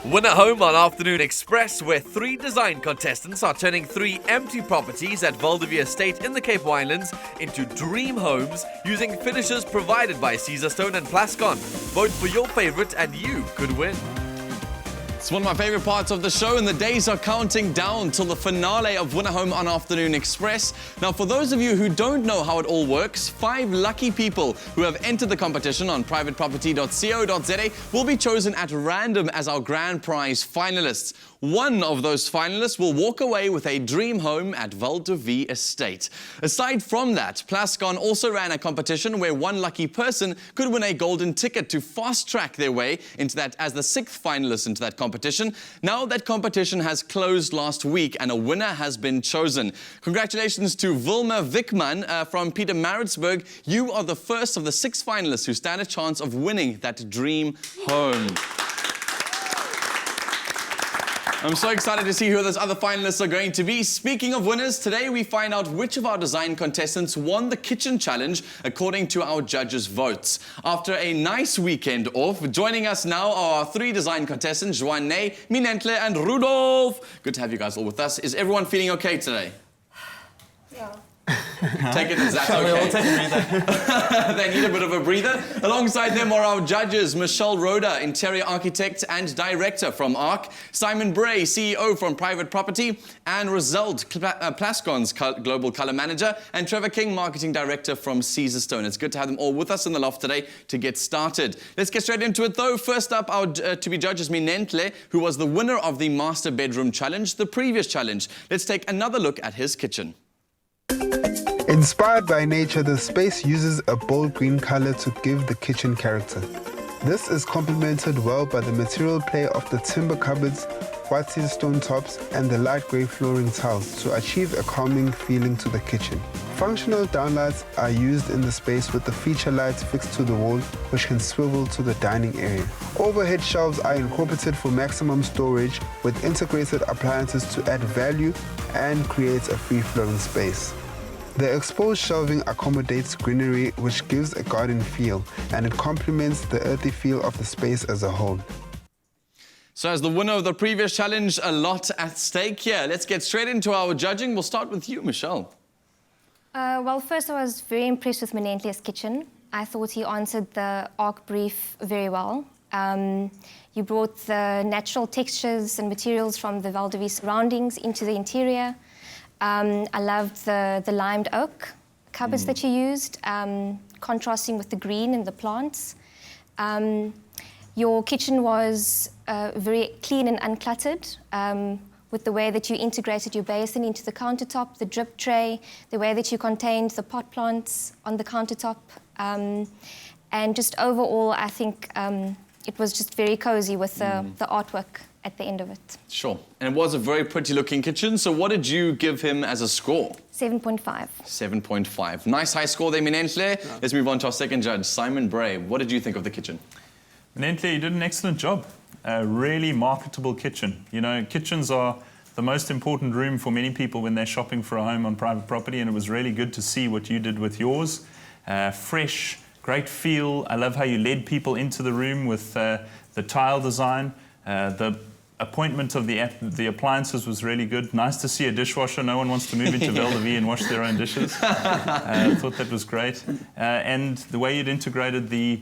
Win at home on Afternoon Express, where 3 design contestants are turning 3 empty properties at Val de Vie estate in the Cape Winelands into dream homes using finishes provided by Caesarstone and Plascon. Vote for your favorite and you could win. It's one of my favorite parts of the show, and the days are counting down till the finale of Win at Home on Afternoon Express. Now, for those of you who don't know how it all works, 5 lucky people who have entered the competition on privateproperty.co.za will be chosen at random as our grand prize finalists. One of those finalists will walk away with a dream home at Val de Vie estate. Aside from that, Plascon also ran a competition where one lucky person could win a golden ticket to fast-track their way into that as the 6th finalist into that competition. Now that competition has closed last week and a winner has been chosen. Congratulations to Wilma Wickman from Pietermaritzburg. You are the first of the 6 finalists who stand a chance of winning that dream home. I'm so excited to see who those other finalists are going to be. Speaking of winners, today we find out which of our design contestants won the kitchen challenge according to our judges' votes. After a nice weekend off, joining us now are our 3 design contestants, Juané, Minenhle and Rudolph. Good to have you guys all with us. Is everyone feeling okay today? Yeah. Take it as that, Shall okay. we all take a breather? They need a bit of a breather. Alongside them are our judges, Michele Rhoda, Interior Architect and Director from ARRCC, Simon Bray, CEO from Private Property, and Roselt, Plascon's Global Colour Manager, and Trevor King, Marketing Director from Caesarstone. It's good to have them all with us in the loft today to get started. Let's get straight into it though. First up, our to-be judge is Minenhle, who was the winner of the Master Bedroom Challenge, the previous challenge. Let's take another look at his kitchen. Inspired by nature, the space uses a bold green color to give the kitchen character. This is complemented well by the material play of the timber cupboards, white Caesarstone tops, and the light grey flooring tiles to achieve a calming feeling to the kitchen. Functional downlights are used in the space with the feature lights fixed to the wall, which can swivel to the dining area. Overhead shelves are incorporated for maximum storage with integrated appliances to add value and create a free-flowing space. The exposed shelving accommodates greenery, which gives a garden feel, and it complements the earthy feel of the space as a whole. So as the winner of the previous challenge, a lot at stake here. Let's get straight into our judging. We'll start with you, Michele. Well, first I was very impressed with Minenhle's kitchen. I thought he answered the ARRCC brief very well. You brought the natural textures and materials from the Val de Vie surroundings into the interior. I loved the limed oak cupboards that you used, contrasting with the green and the plants. Your kitchen was very clean and uncluttered, with the way that you integrated your basin into the countertop, the drip tray, the way that you contained the pot plants on the countertop. And just overall, I think it was just very cozy with the artwork at the end of it. Sure. And it was a very pretty looking kitchen. So what did you give him as a score? 7.5. 7.5. Nice high score there, Minenhle. Yeah. Let's move on to our second judge, Simon Bray. What did you think of the kitchen? Minenhle, you did an excellent job. A really marketable kitchen. You know, kitchens are the most important room for many people when they're shopping for a home on private property, and it was really good to see what you did with yours. Fresh, great feel. I love how you led people into the room with the tile design. The appointment of the appliances was really good. Nice to see a dishwasher. No one wants to move into Val de Vie and wash their own dishes. I thought that was great. And the way you'd integrated the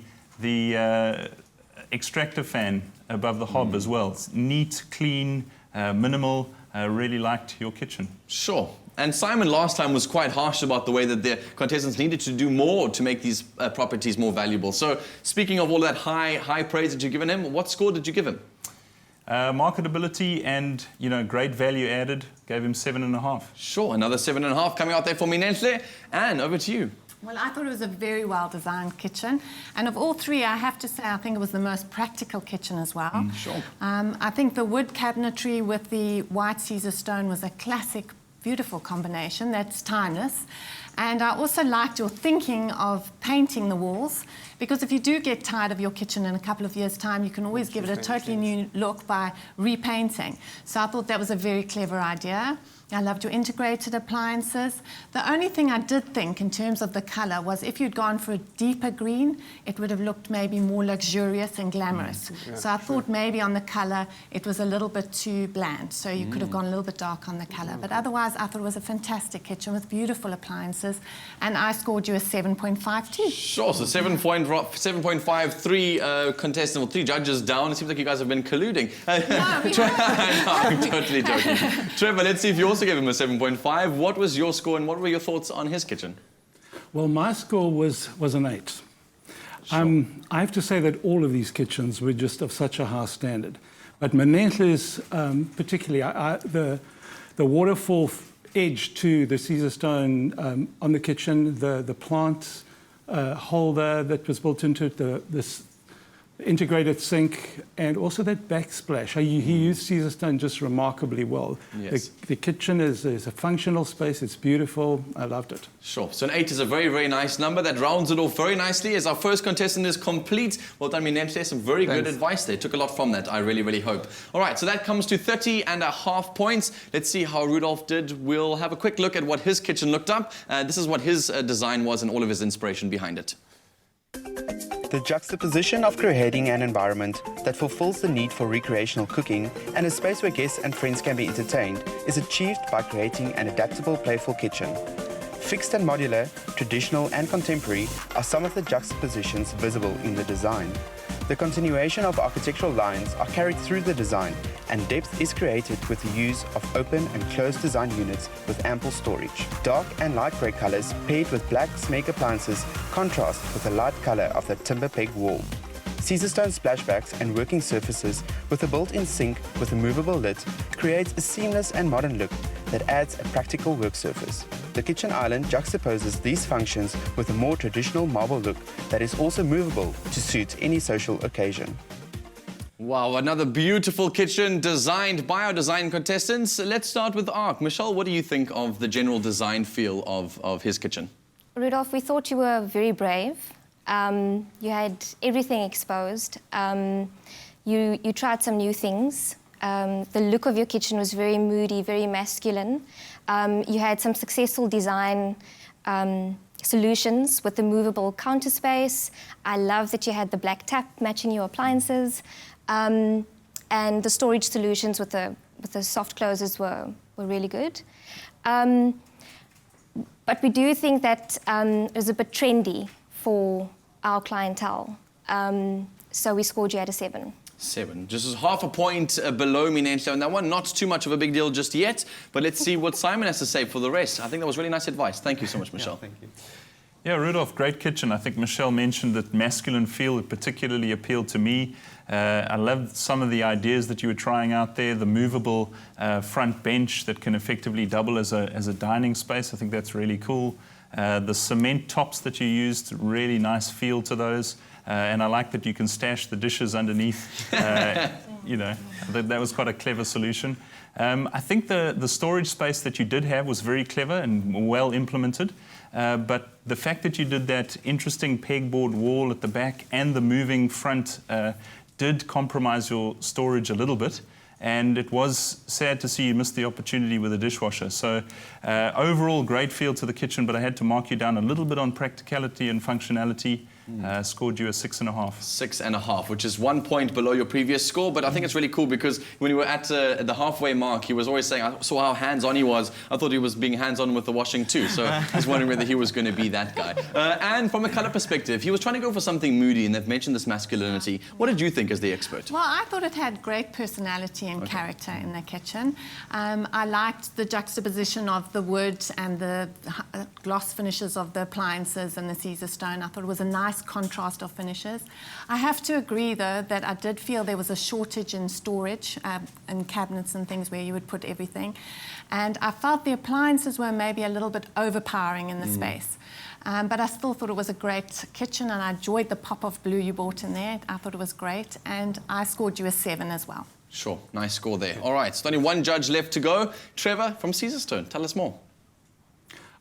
extractor fan above the hob as well. It's neat, clean, minimal. Really liked your kitchen. Sure. And Simon last time was quite harsh about the way that the contestants needed to do more to make these properties more valuable. So speaking of all that high praise that you've given him, what score did you give him? Marketability and, you know, great value added, gave him 7.5. Sure, another 7.5 coming out there for Minenhle. Anne, over to you. Well, I thought it was a very well-designed kitchen. And of all 3, I have to say, I think it was the most practical kitchen as well. Sure. I think the wood cabinetry with the white Caesarstone was a classic, beautiful combination. That's timeless. And I also liked your thinking of painting the walls, because if you do get tired of your kitchen in a couple of years' time, you can always give it a totally new look by repainting. So I thought that was a very clever idea. I loved your integrated appliances. The only thing I did think in terms of the colour was if you'd gone for a deeper green, it would have looked maybe more luxurious and glamorous. So I thought maybe on the colour it was a little bit too bland, so you could have gone a little bit dark on the colour. But otherwise I thought it was a fantastic kitchen with beautiful appliances, and I scored you a 7.52. Sure, so 7.53 contestants, well, 3 judges down. It seems like you guys have been colluding. No, we I'm totally joking. Trevor, let's see if you also gave him a 7.5. What was your score and what were your thoughts on his kitchen? Well, my score was an 8. Sure. I have to say that all of these kitchens were just of such a high standard. But Minenhle's, particularly, the waterfall edge to the Caesarstone on the kitchen, the plant holder that was built into it, this integrated sink, and also that backsplash. He used Caesarstone just remarkably well. Yes. The kitchen is a functional space. It's beautiful. I loved it. Sure. So an 8 is a very, very nice number. That rounds it off very nicely as our first contestant is complete. Well done, Minenhle. Some very good advice there. Took a lot from that, I really, really hope. All right, so that comes to 30.5 points. Let's see how Rudolph did. We'll have a quick look at what his kitchen looked up. This is what his design was and all of his inspiration behind it. The juxtaposition of creating an environment that fulfills the need for recreational cooking and a space where guests and friends can be entertained is achieved by creating an adaptable, playful kitchen. Fixed and modular, traditional and contemporary are some of the juxtapositions visible in the design. The continuation of architectural lines are carried through the design, and depth is created with the use of open and closed design units with ample storage. Dark and light grey colours paired with black snake appliances contrast with the light colour of the timber peg wall. Caesarstone splashbacks and working surfaces with a built-in sink with a movable lid creates a seamless and modern look that adds a practical work surface. The kitchen island juxtaposes these functions with a more traditional marble look that is also movable to suit any social occasion. Wow, another beautiful kitchen designed by our design contestants. Let's start with ARRCC. Michele, what do you think of the general design feel of his kitchen? Rudolph, we thought you were very brave. You had everything exposed. You tried some new things. The look of your kitchen was very moody, very masculine. You had some successful design solutions with the movable counter space. I love that you had the black tap matching your appliances. And the storage solutions with the soft closes were really good. But we do think that it was a bit trendy for our clientele. So we scored you at a 7. 7. Just as half a point below Minenhle on that one. Not too much of a big deal just yet, but let's see what Simon has to say for the rest. I think that was really nice advice. Thank you so much, Michele. Yeah, thank you. Yeah, Rudolph, great kitchen. I think Michele mentioned that masculine feel. It particularly appealed to me. I loved some of the ideas that you were trying out there. The movable front bench that can effectively double as a dining space. I think that's really cool. The cement tops that you used, really nice feel to those. And I like that you can stash the dishes underneath. You know, that was quite a clever solution. I think the storage space that you did have was very clever and well implemented. But the fact that you did that interesting pegboard wall at the back and the moving front did compromise your storage a little bit. And it was sad to see you missed the opportunity with the dishwasher. So overall, great feel to the kitchen, but I had to mark you down a little bit on practicality and functionality. Scored you a 6.5. 6.5, which is 1 point below your previous score, but I think it's really cool because when you were at the halfway mark, he was always saying, I saw how hands-on he was. I thought he was being hands-on with the washing too, so I was wondering whether he was going to be that guy. And from a colour perspective, he was trying to go for something moody, and they've mentioned this masculinity. What did you think as the expert? Well, I thought it had great personality and character in the kitchen. I liked the juxtaposition of the wood and the gloss finishes of the appliances and the Caesarstone. I thought it was a nice contrast of finishes. I have to agree, though, that I did feel there was a shortage in storage and cabinets and things where you would put everything. And I felt the appliances were maybe a little bit overpowering in the space. But I still thought it was a great kitchen, and I enjoyed the pop of blue you brought in there. I thought it was great, and I scored you a 7 as well. Sure, nice score there. All right, so only one judge left to go. Trevor from Caesarstone, tell us more.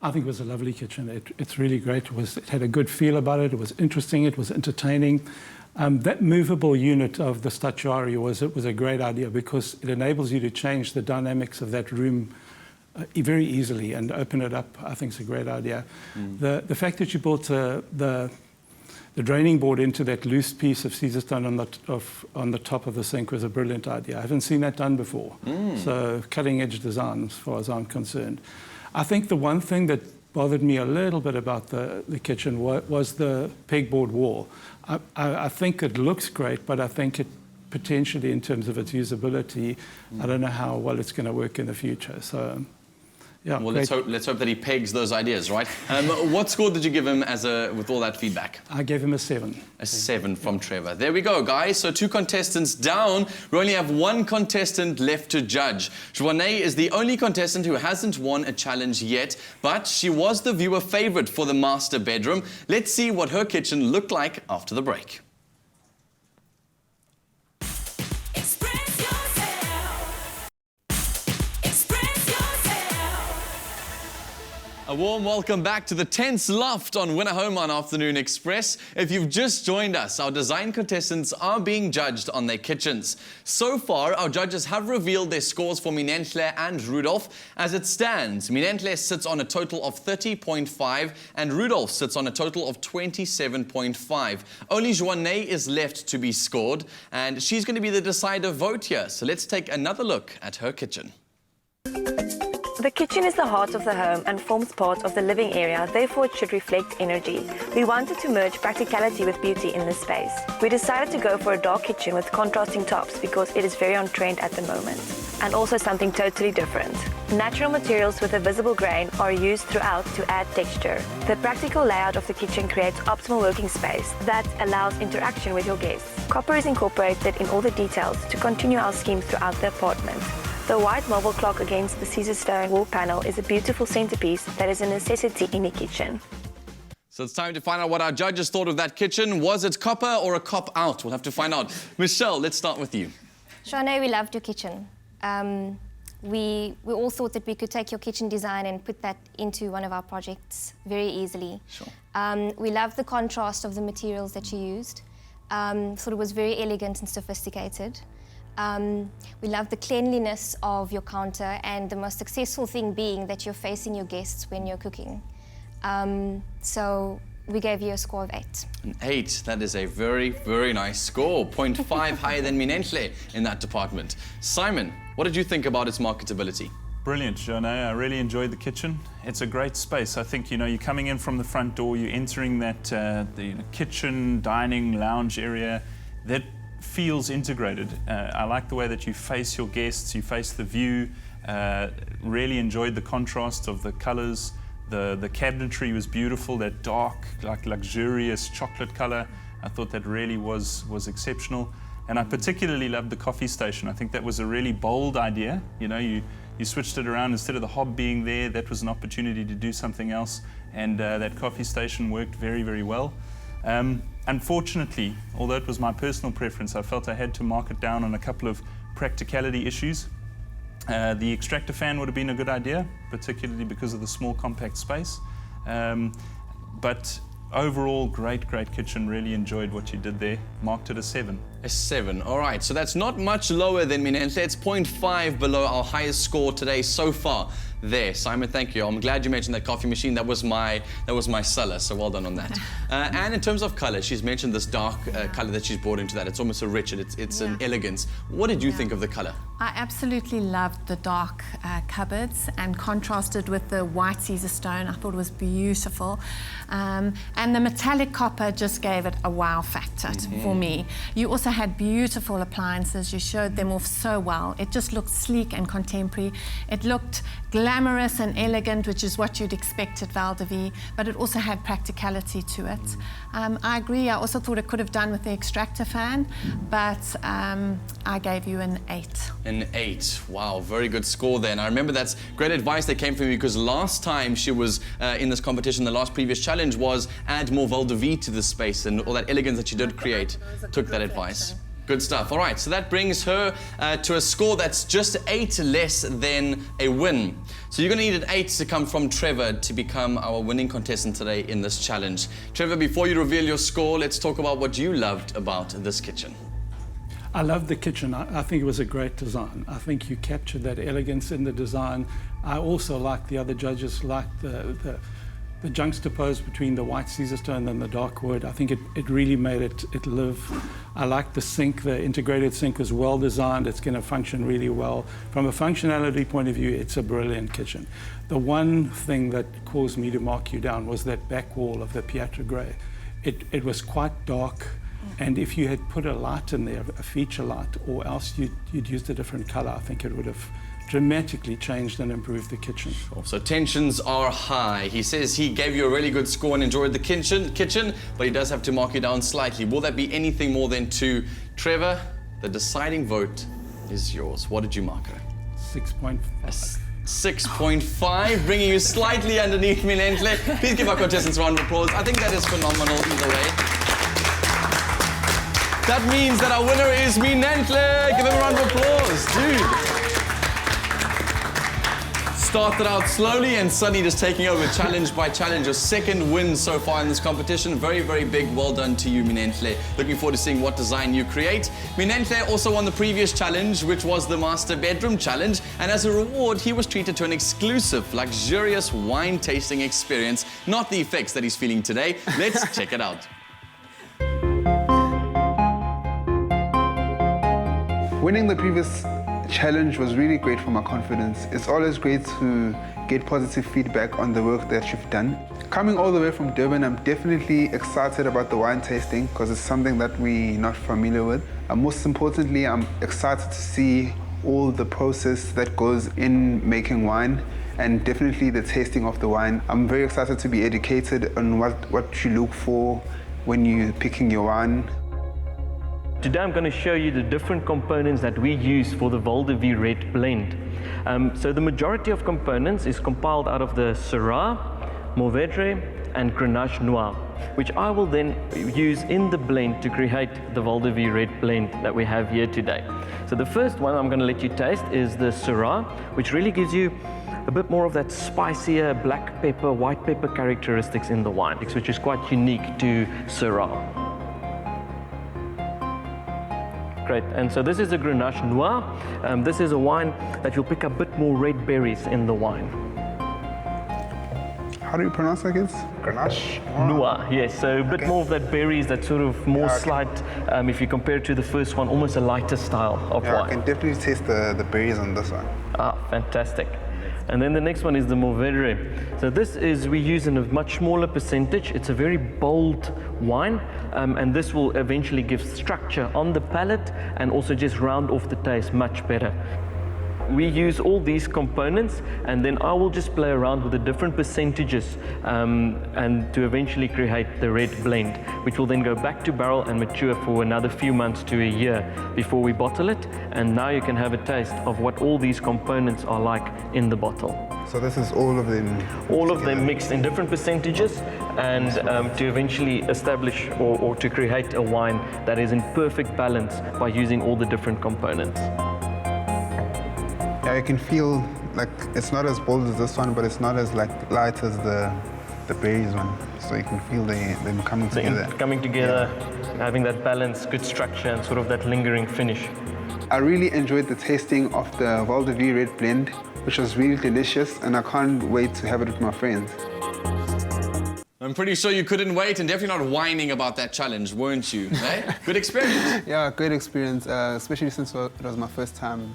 I think it was a lovely kitchen. It's really great. It had a good feel about it. It was interesting. It was entertaining. That movable unit of the stacciario was a great idea because it enables you to change the dynamics of that room very easily and open it up. I think it's a great idea. The fact that you built the draining board into that loose piece of Caesarstone on the top of the sink was a brilliant idea. I haven't seen that done before. So cutting edge design as far as I'm concerned. I think the one thing that bothered me a little bit about the kitchen was the pegboard wall. I think it looks great, but I think it potentially, in terms of its usability, I don't know how well it's going to work in the future. So, yeah. Well, let's hope that he pegs those ideas, right? What score did you give him with all that feedback? I gave him a 7. A 7 from Trevor. There we go, guys. So 2 contestants down. We only have 1 contestant left to judge. Juané is the only contestant who hasn't won a challenge yet, but she was the viewer favorite for the master bedroom. Let's see what her kitchen looked like after the break. A warm welcome back to the tense loft on Winner Home on Afternoon Express. If you've just joined us, our design contestants are being judged on their kitchens. So far, our judges have revealed their scores for Minenhle and Rudolph. As it stands, Minenhle sits on a total of 30.5 and Rudolph sits on a total of 27.5. Only Juané is left to be scored, and she's going to be the decider vote here. So let's take another look at her kitchen. The kitchen is the heart of the home and forms part of the living area, therefore it should reflect energy. We wanted to merge practicality with beauty in this space. We decided to go for a dark kitchen with contrasting tops because it is very on trend at the moment. And also something totally different. Natural materials with a visible grain are used throughout to add texture. The practical layout of the kitchen creates optimal working space that allows interaction with your guests. Copper is incorporated in all the details to continue our scheme throughout the apartment. The white marble clock against the Caesarstone wall panel is a beautiful centerpiece that is a necessity in a kitchen. So it's time to find out what our judges thought of that kitchen. Was it copper or a cop out? We'll have to find out. Michelle, let's start with you. Juané, we loved your kitchen. We all thought that we could take your kitchen design and put that into one of our projects very easily. Sure. We loved the contrast of the materials that you used. Thought it was very elegant and sophisticated. We love the cleanliness of your counter and the most successful thing being that you're facing your guests when you're cooking. So we gave you a score of 8. An 8. That is a very, very nice score. 0.5 higher than Minenhle in that department. Simon, what did you think about its marketability? Brilliant, Juané. I really enjoyed the kitchen. It's a great space. I think, you're coming in from the front door, you're entering that the kitchen, dining, lounge area. That feels integrated. I like the way that you face your guests, you face the view. Really enjoyed the contrast of the colors. The cabinetry was beautiful, that dark, like luxurious chocolate color. I thought that really was exceptional. And I particularly loved the coffee station. I think that was a really bold idea. You switched it around. Instead of the hob being there, that was an opportunity to do something else. And that coffee station worked very, very well. Unfortunately, although it was my personal preference, I felt I had to mark it down on a couple of practicality issues. The extractor fan would have been a good idea, particularly because of the small compact space. But overall, great kitchen. Really enjoyed what you did there. Marked it a 7. A 7. All right, so that's not much lower than Minenhle. It's 0.5 below our highest score today so far. There, Simon, thank you. I'm glad you mentioned that coffee machine. That was my cellar, so well done on that. And in terms of color, she's mentioned this dark color that she's brought into that. It's almost a rich, it's an elegance. What did you think of the color? I absolutely loved the dark cupboards and contrasted with the white Caesarstone. I thought it was beautiful. And the metallic copper just gave it a wow factor for me. You also had beautiful appliances. You showed them off so well. It just looked sleek and contemporary. It looked glamorous and elegant, which is what you'd expect at Val de Vie, but it also had practicality to it. I agree. I also thought it could have done with the extractor fan, but I gave you an 8. An 8. Wow, very good score there. And I remember that's great advice that came from you, because last time she was in this competition, the last previous challenge was add more Val de Vie to the space, and all that elegance that she did create took that advice. Good stuff. All right, so that brings her to a score that's just 8 less than a win. So you're going to need an 8 to come from Trevor to become our winning contestant today in this challenge. Trevor, before you reveal your score, let's talk about what you loved about this kitchen. I loved the kitchen. I think it was a great design. I think you captured that elegance in the design. I also liked the other judges, liked the juxtapose between the white Caesarstone and the dark wood. I think it really made it live. I liked the sink. The integrated sink was well designed. It's going to function really well. From a functionality point of view, it's a brilliant kitchen. The one thing that caused me to mark you down was that back wall of the Piatra grey. It was quite dark. And if you had put a light in there, a feature light, or else you'd used a different color, I think it would have dramatically changed and improved the kitchen. So tensions are high. He says he gave you a really good score and enjoyed the kitchen, but he does have to mark you down slightly. Will that be anything more than 2? Trevor, the deciding vote is yours. What did you mark her? 6.5. 6.5, bringing you slightly underneath Minenhle. Please give our contestants a round of applause. I think that is phenomenal either way. That means that our winner is Minenhle. Give him a round of applause, dude. Started out slowly and suddenly just taking over challenge by challenge. Your second win so far in this competition. Very, very big. Well done to you, Minenhle. Looking forward to seeing what design you create. Minenhle also won the previous challenge, which was the Master Bedroom Challenge. And as a reward, he was treated to an exclusive, luxurious wine tasting experience. Not the effects that he's feeling today. Let's check it out. Winning the previous challenge was really great for my confidence. It's always great to get positive feedback on the work that you've done. Coming all the way from Durban, I'm definitely excited about the wine tasting because it's something that we're not familiar with. And most importantly, I'm excited to see all the process that goes in making wine and definitely the tasting of the wine. I'm very excited to be educated on what you look for when you're picking your wine. Today I'm going to show you the different components that we use for the Val de Vie red blend. So the majority of components is compiled out of the Syrah, Mourvedre and Grenache Noir, which I will then use in the blend to create the Val de Vie red blend that we have here today. So the first one I'm going to let you taste is the Syrah, which really gives you a bit more of that spicier black pepper, white pepper characteristics in the wine, which is quite unique to Syrah. Great, and so this is a Grenache Noir. This is a wine that you'll pick up a bit more red berries in the wine. How do you pronounce that again? Grenache Noir, yes, so a bit more of that berries, that sort of more slight, if you compare it to the first one, almost a lighter style of wine. I can definitely taste the berries on this one. Ah, fantastic. And then the next one is the Mourvedre. So this is, we use in a much smaller percentage. It's a very bold wine, and this will eventually give structure on the palate and also just round off the taste much better. We use all these components, and then I will just play around with the different percentages and to eventually create the red blend, which will then go back to barrel and mature for another few months to a year before we bottle it. And now you can have a taste of what all these components are like in the bottle. So this is all of them? All of them mixed in different percentages, and to eventually establish or to create a wine that is in perfect balance by using all the different components. Yeah, you can feel like it's not as bold as this one, but it's not as light as the berries one. So you can feel them coming together. Coming together, having that balance, good structure, and sort of that lingering finish. I really enjoyed the tasting of the Val de Vie red blend, which was really delicious, and I can't wait to have it with my friends. I'm pretty sure you couldn't wait, and definitely not whining about that challenge, weren't you? Eh? Good experience. Yeah, great experience, especially since it was my first time.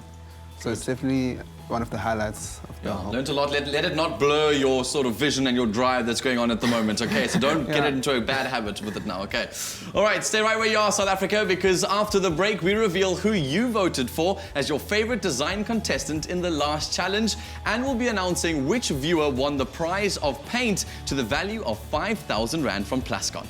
So it's definitely one of the highlights of the whole. Learned a lot. Let it not blur your sort of vision and your drive that's going on at the moment, okay? So don't get into a bad habit with it now, okay? All right, stay right where you are, South Africa, because after the break, we reveal who you voted for as your favorite design contestant in the last challenge, and we'll be announcing which viewer won the prize of paint to the value of 5,000 Rand from Plascon.